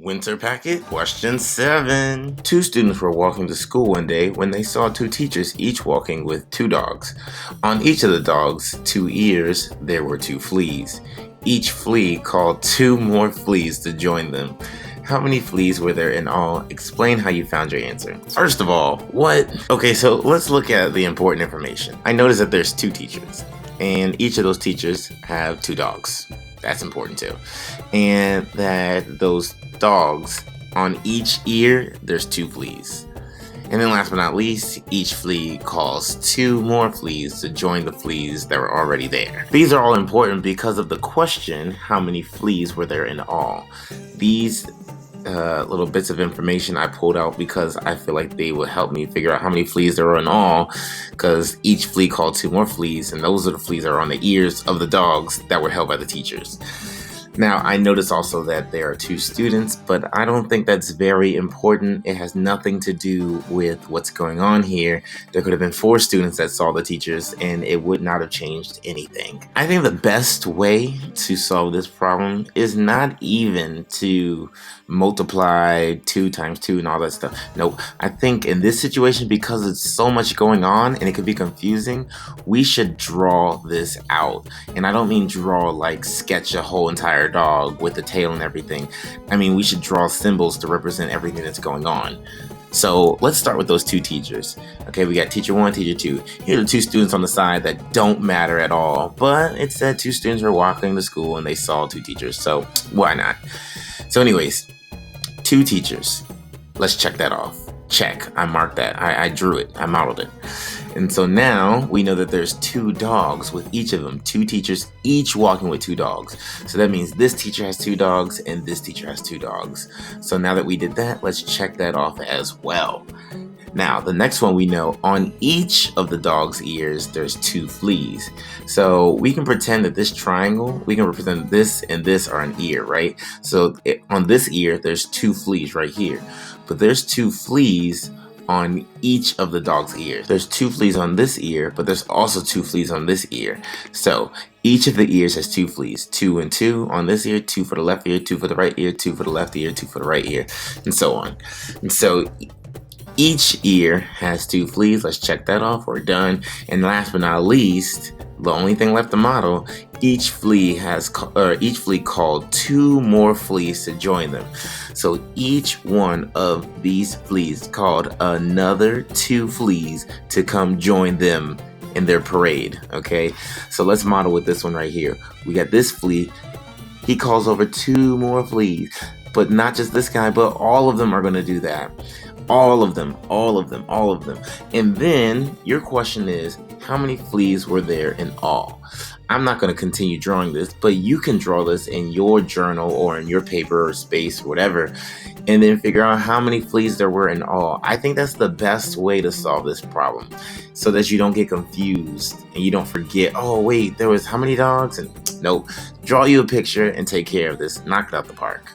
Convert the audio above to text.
Winter Packet, question 7. Two students were walking to school one day when they saw two teachers each walking with two dogs. On each of the dogs' two ears, there were two fleas. Each flea called two more fleas to join them. How many fleas were there in all? Explain how you found your answer. First of all, what? Okay, so let's look at the important information. I noticed that there's two teachers, and each of those teachers have two dogs. That's important too. And that those dogs, on each ear, there's two fleas. And then last but not least, each flea calls two more fleas to join the fleas that were already there. These are all important because of the question, how many fleas were there in all? These little bits of information I pulled out because I feel like they will help me figure out how many fleas there were in all, because each flea called two more fleas, and those are the fleas that are on the ears of the dogs that were held by the teachers. Now, I noticed also that there are two students, but I don't think that's very important. It has nothing to do with what's going on here. There could have been 4 students that saw the teachers, and it would not have changed anything. I think the best way to solve this problem is not even to multiply 2 times 2 and all that stuff. No, I think in this situation, because it's so much going on and it could be confusing, we should draw this out. And I don't mean draw like sketch a whole entire dog with the tail and everything. I mean, we should draw symbols to represent everything that's going on. So let's start with those two teachers. Okay, we got teacher 1, teacher 2. Here are the 2 students on the side that don't matter at all, but it said 2 students were walking to school and they saw 2 teachers, so why not? So anyways, 2 teachers. Let's check that off. Check. I marked that. I drew it. I modeled it. And so now we know that there's 2 dogs with each of them. 2 teachers each walking with 2 dogs. So that means this teacher has 2 dogs and this teacher has 2 dogs. So now that we did that, let's check that off as well. Now, the next one we know, on each of the dog's ears, there's 2 fleas. So we can pretend that this triangle, we can represent this and this are an ear, right? So on this ear, there's 2 fleas right here. But there's 2 fleas on each of the dog's ears. There's 2 fleas on this ear, but there's also 2 fleas on this ear. So each of the ears has 2 fleas, 2 and 2 on this ear, 2 for the left ear, 2 for the right ear, 2 for the left ear, 2 for the right ear, and so on. And so each ear has 2 fleas. Let's check that off. We're done. And last but not least, the only thing left to model, each flea called 2 more fleas to join them. So each one of these fleas called another 2 fleas to come join them in their parade. Okay, so let's model with this one right here. We got this flea. He calls over 2 more fleas, but not just this guy, but all of them are going to do that. All of them. And then your question is, how many fleas were there in all? I'm not going to continue drawing this, but you can draw this in your journal or in your paper or space or whatever, and then figure out how many fleas there were in all. I think that's the best way to solve this problem, so that you don't get confused and you don't forget, oh wait, there was how many dogs? And nope, draw you a picture and take care of this. Knock it out the park.